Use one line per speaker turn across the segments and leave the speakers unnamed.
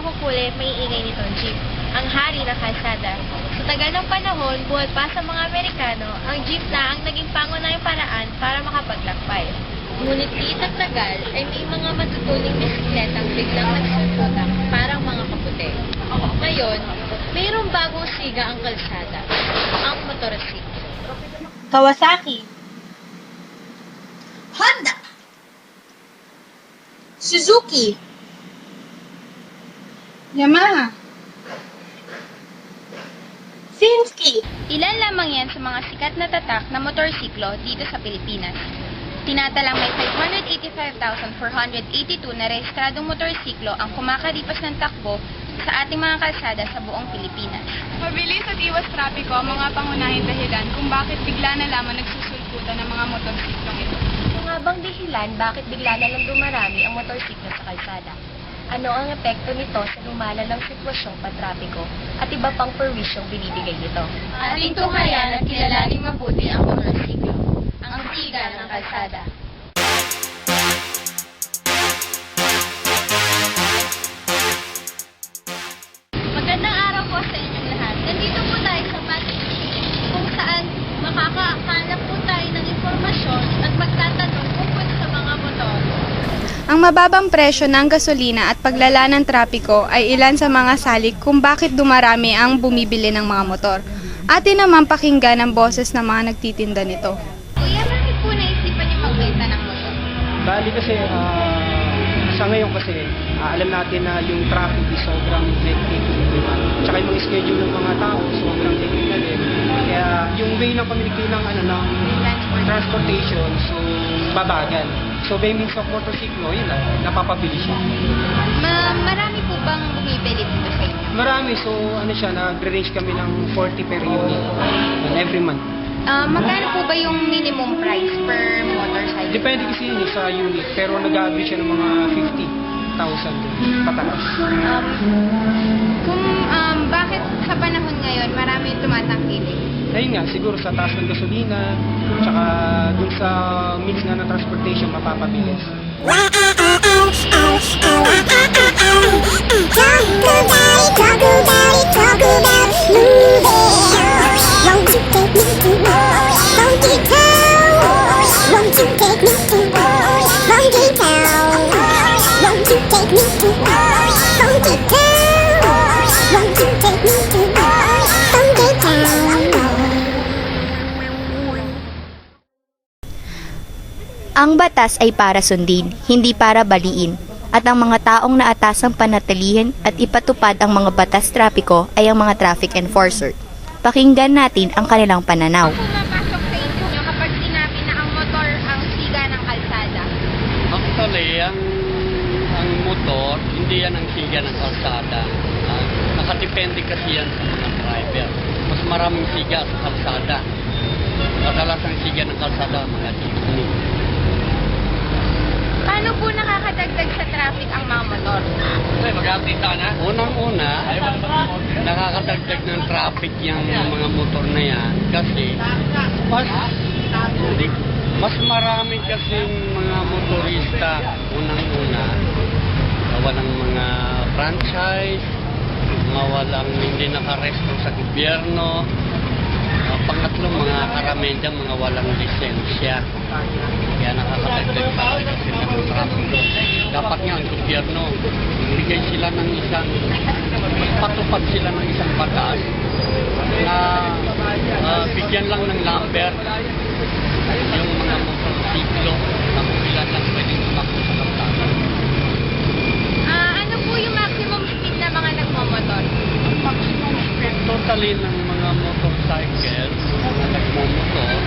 makukulit may ingay nitong jeep, ang hari ng kalsada. Sa tagal ng panahon, buhat pa sa mga Amerikano, ang jeep na ang naging pangunahing paraan para makapaglakbay. Ngunit di at tagal ay may mga matutuning bisikletang biglang nagsulputan, parang mga kaputi. Ngayon, mayroong bagong siga ang kalsada, ang motorsiklo. Kawasaki,
Honda, Suzuki,
Yamaha.
Sinski.
ilan lamang yan sa mga sikat na tatak na motorsiklo dito sa Pilipinas. Tinatalang may 585,482 na rehistradong motorsiklo ang kumakaripas ng takbo sa ating mga kalsada sa buong Pilipinas.
Mabilis at iwas trapiko ang mga pangunahing dahilan kung bakit bigla na lamang nagsusulputan ng mga motorsiklong ito.
Ano nga bang dahilan bakit bigla na lang dumarami ang motorsiklo sa kalsada? Ano ang epekto nito sa lumalang sitwasyong patrapiko at iba pang perwisyong binibigay nito? Ating tunghayan at kilalaning mabuti ang motorsiklo, ang siga ng kalsada. Magandang araw po sa inyong lahat. Nandito po tayo sa Pasig City kung saan makakahanap po tayo ng impormasyon at magtatanong tungkol sa mga motor.
Ang mababang presyo ng gasolina at paglala ng trapiko ay ilan sa mga salik kung bakit dumarami ang bumibili ng mga motor. Atin naman pakinggan ang boses ng mga nagtitinda nito.
Kuya, bakit po naisipan niyo magbenta ng motor?
Bali kasi sa ngayon kasi alam natin na yung traffic is sobrang hectic. Tsaka yung mga schedule ng mga tao sobrang hectic na din. Kaya yung way ng pamiliki ng transportation so babagal. So by means of motorsiklo, yun lang, napapabili siya.
Marami po bang bumibili dito sa inyo?
Marami, so ano siya, nagre-range kami ng 40 per unit every month.
Magkano po ba yung minimum price per motorcycle?
Depende kasi yun sa unit, pero nag-average siya ng mga 50,000 pataas.
Bakit sa panahon ngayon marami tumatangkilik?
Ayun nga, siguro sa taas ng gasolina, tsaka dun sa mix nga ng transportation, mapapabilis.
Ang batas ay para sundin, hindi para baliin. At ang mga taong naatasang panatilihin at ipatupad ang mga batas trapiko ay ang mga traffic enforcer. Pakinggan natin ang kanilang pananaw.
Pumapasok sa inyo kapag sinabi na ang motor ang siga ng kalsada?
Actually, ang motor, hindi yan ang siga ng kalsada. Nakadepende kasi yan sa mga driver. Mas maraming siga sa kalsada. Madalas ang siga ng kalsada, mga jeepney.
Paano po nakakadagdag sa traffic ang mga motor?
Unang-una, nakakadagdag ng traffic yung mga motor na yan kasi mas marami kasi mga motorista unang-una walang mga franchise, mga walang hindi nakaresto sa gobyerno. Pangatlong mga karamihan mga walang lisensya. Kaya nakakadagdag pa rin kasi ng trapiko. Dapat nga ang gobyerno, bigay sila ng isang, patupad sila ng isang batas na bigyan lang ng number yung mga motorsiklo na kung ilan lang pwedeng tumakbo sa kalsada.
Ano po yung maximum speed na mga nagmamotor?
Ang maximum speed totally ng mga motorcycle na nagmumotor,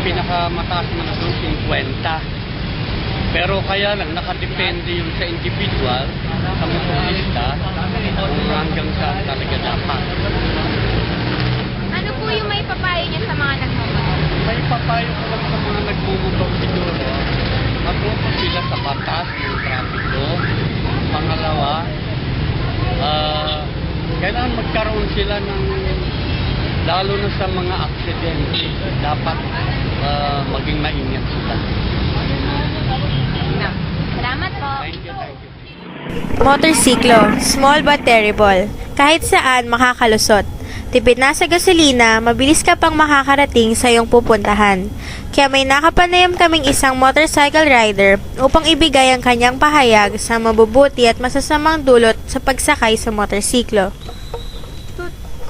pinakamataas na doon 50. Pero kaya lang nakadepende yun sa individual, sa motorista, kung hanggang saan talaga dapat.
Ano po yung may papayo niya sa mga nagmamotor?
May papayo ko lang sa mga nagmumotor siguro, matuto sila sa batas ng trapiko. Pangalawa, kailangan magkaroon sila ng, lalo na sa mga aksidente, dapat maging maingat sila.
Salamat po.
Thank you, thank you.
Motorsiklo, small but terrible. Kahit saan makakalusot. Tipid na sa gasolina, mabilis ka pang makakarating sa iyong pupuntahan. Kaya may nakapanayam kaming isang motorcycle rider upang ibigay ang kanyang pahayag sa mabubuti at masasamang dulot sa pagsakay sa motorsiklo.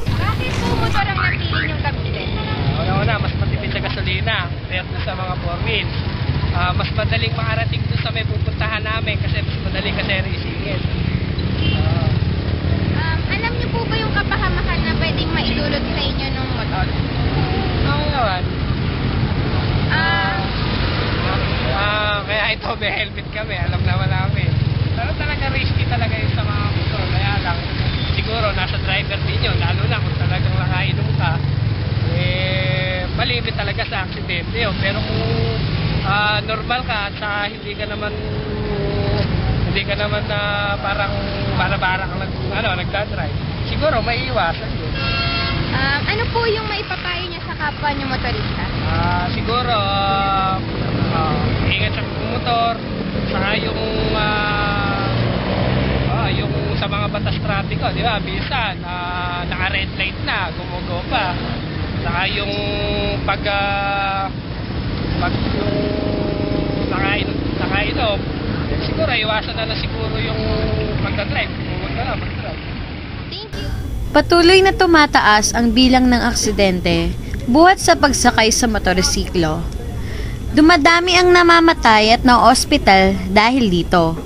Bakit po motor ang napili niyong gamitin?
Una-una, mas matipid sa gasolina compared dun sa mga 4 wheels. Mas madaling makarating dun sa may pupuntahan namin kasi mas madaling kasi racingin.
Alam niyo po ba yung kapahamakan na pwedeng maidulot sa inyo ng motor?
Oo naman. Kaya ito may helmet kami, alam naman namin. Pero talaga risky talaga yun sa mga motor. Kaya lang, siguro nasa driver din yun, lalo na kung talagang nakainom ka, malimit talaga sa aksidente yun. Pero kung normal ka at saka hindi ka naman parang bara-bara kang nagdadrive, siguro may iwasan yun.
Ano po yung maipapayo niya sa kapwa niyo motorista?
Siguro ingat sa motor, saka yung sa mga batas trapiko, di ba? Bisan naka-red light na, gumugo pa. Saka yung pag yung nakainom, siguro iwasan na siguro yung pagdadrive. Huwag na mag-drive.
Thank you.
Patuloy na tumataas ang bilang ng aksidente buhat sa pagsakay sa motorsiklo. Dumadami ang namamatay at na-ospital dahil dito.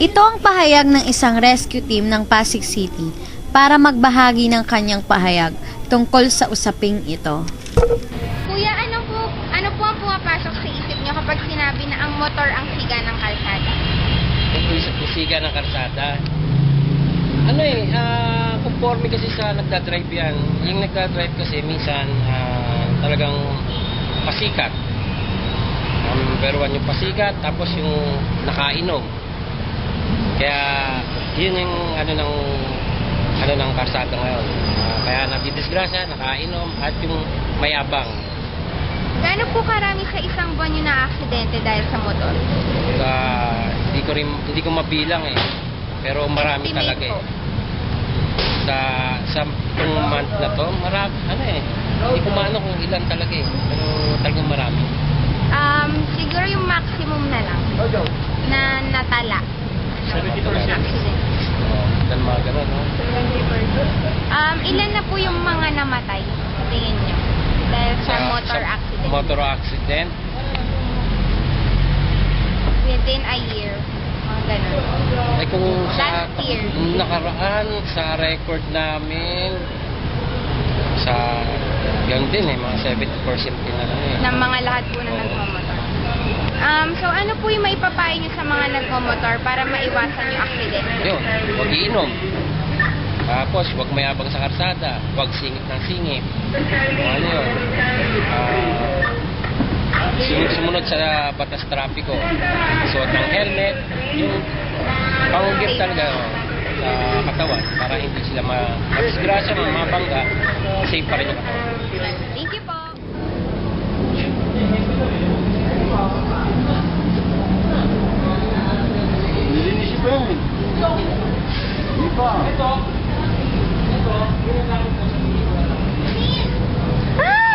Ito ang pahayag ng isang rescue team ng Pasig City para magbahagi ng kanyang pahayag tungkol sa usaping ito.
Kuya, ano po ang pumapasok sa isip niyo kapag sinabi na ang motor ang siga ng kalsada?
Isiga ng karsada. Conforme kasi sa nagdadrive yan. Yung nagdadrive kasi minsan talagang pasikat. Number 1 yung pasikat, tapos yung nakainom. Kaya yun yung ng karsada ngayon. Kaya nabidisgrasya, nakainom, at yung mayabang.
Gaano po karami sa isang buwan yung na-aksidente dahil sa motor?
Hindi ko mabilang eh. Pero marami
Estimate
talaga
po.
eh. Sa itong month na to, marami, hindi ko maano kung ilan talaga eh. Pero talagang marami.
Siguro yung maximum na lang na natala.
70%.
Accident.
Dan mga ganun, no?
Ilan na po yung mga namatay, tingin nyo? Dahil sa motor accident.
Motor accident.
Within a year. Mga ganun.
Ay kung sa
Last year.
nakaraan, sa record namin, sa ganun din eh, mga 70% din na lang eh.
Ng mga lahat po na
Oo.
nagmamotor. So ano po yung maipapayo nyo sa mga nagmamotor para maiwasan yung accident?
Yun, huwag iinom. Tapos, huwag mayabang sa karsada. Huwag singit ng singit. Ano yun? Sumunod sa batas trapiko. Suot ng helmet. Yung pang-gear talaga sa katawan para hindi sila ma-disgrasya, mabangga. Safe pa rin yung katawan.
Thank you po.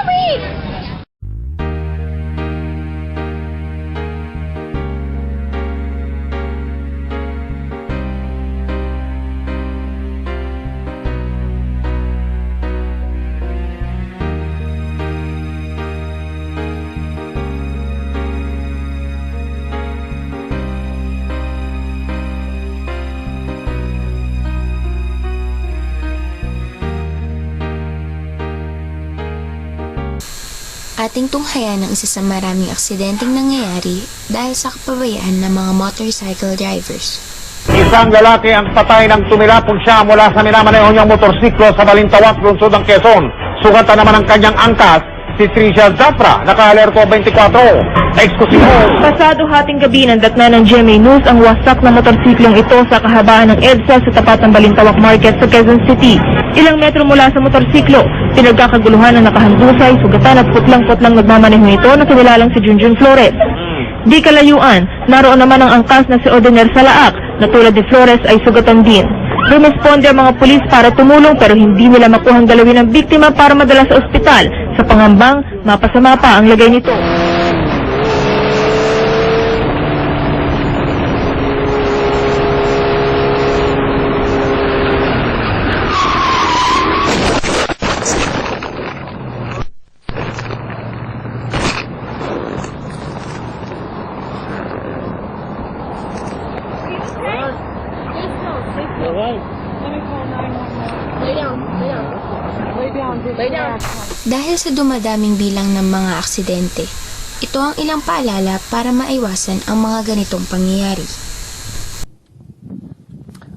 Wait!
Ating tunghayan ang isa sa maraming aksidenteng nangyayari dahil sa kapabayaan ng mga motorcycle drivers.
Isang lalaki ang patay ng tumilapon siya mula sa minamaneho niyang motorsiklo sa Balintawak, lungsod ng Quezon. Sugatan naman ang kanyang angkas, si Tricia Zafra, naka-alerto 24. Eksklusibo.
Pasado hating gabi ng datna ng GMA News ang wasak na motorsiklong ito sa kahabaan ng EDSA sa tapat ng Balintawak Market sa Quezon City. Ilang metro mula sa motorsiklo, pinagkakaguluhan ng nakahandusay, sugatan at putlang-putlang nagmamaneho ito na kinilalang si Junjun Flores. Di kalayuan, naroon naman ang angkas na si Odener Salaak na tulad ni Flores ay sugatan din. Rumesponde ang mga pulis para tumulong pero hindi nila makuhang galawin ang biktima para madala sa ospital sa pangambang mapasama pa ang lagay nito.
Dahil sa dumadaming bilang ng mga aksidente, ito ang ilang paalala para maiwasan ang mga ganitong pangyayari.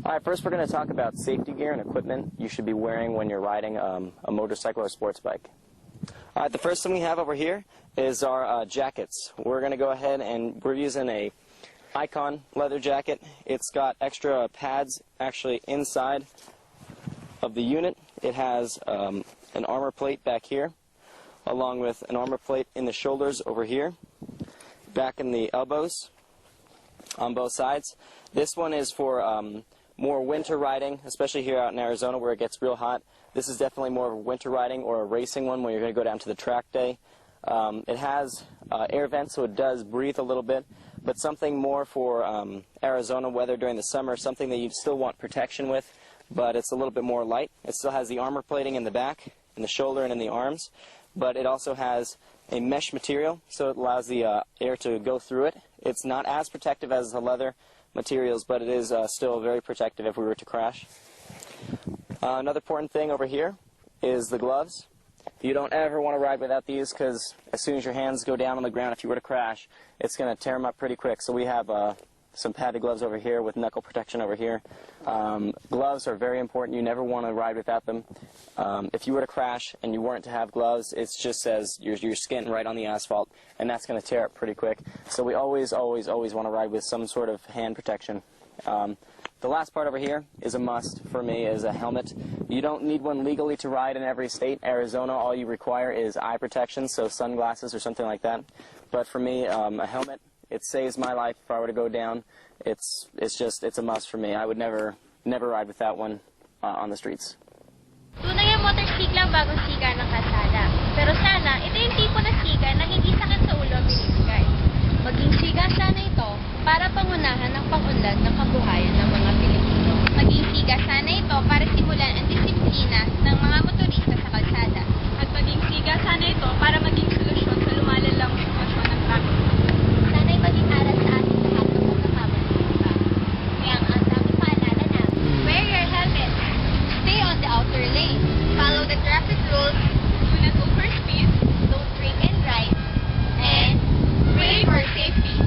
Alright, first we're going to talk about safety gear and equipment you should be wearing when you're riding a motorcycle or sports bike. Alright, the first thing we have over here is our jackets. We're going to go ahead and we're using a Icon leather jacket. It's got extra pads actually inside of the unit. It has an armor plate back here, along with an armor plate in the shoulders over here, back in the elbows on both sides. This one is for more winter riding, especially here out in Arizona where it gets real hot. This is definitely more of a winter riding or a racing one where you're going to go down to the track day. It has air vents, so it does breathe a little bit, but something more for Arizona weather during the summer, something that you still want protection with, but it's a little bit more light. It still has the armor plating in the back, in the shoulder, and in the arms, but it also has a mesh material, so it allows the air to go through it. It's not as protective as the leather materials, but it is still very protective if we were to crash. Another important thing over here is the gloves. You don't ever want to ride without these because as soon as your hands go down on the ground, if you were to crash, it's going to tear them up pretty quick. So we have some padded gloves over here with knuckle protection over here. Gloves are very important. You never want to ride without them. If you were to crash and you weren't to have gloves, it just says your skin right on the asphalt, and that's going to tear up pretty quick. So we always want to ride with some sort of hand protection. The last part over here is a must for me, is a helmet. You don't need one legally to ride in every state. Arizona, all you require is eye protection, so sunglasses or something like that. But for me, a helmet, it saves my life if I were to go down. It's a must for me. I would never ride without one on the streets.
Tunay ang motorsiklo ang bagong siga ng kalsada. Pero sana, ito yung tipo na siga na hindi sakit sa ulo ang binibigay. Maging siga sana ito para pangunahan ang pag-unlad ng kabuhayan ng mga Pilipino. Maging siga sana ito para simulan ang disiplina ng mga motorista sa kalsada. At maging siga sana ito para maging solusyon sa lumalalang sitwasyon ng traffic. Sana'y maging aral sa ating lahat ng pagkakamali ng iba. Kaya ang aming paalala na, wear your helmet, stay on the outer lane, follow the traffic rules, do not overspeed, don't drink and drive, and pray for safety.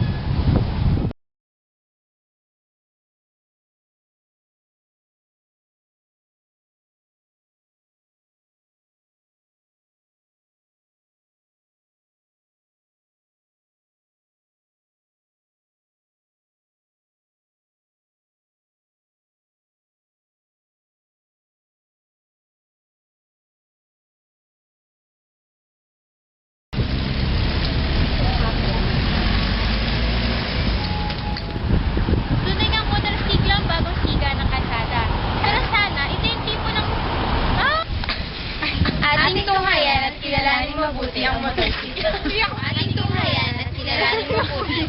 Tunay ng motorsiklo ang bagong siga ng kalsada. Pero sana, ito yung tipo ng... Ating tunghayan at kilalaning mabuti ang motorsiklo. Ating tunghayan at kilalaning mabuti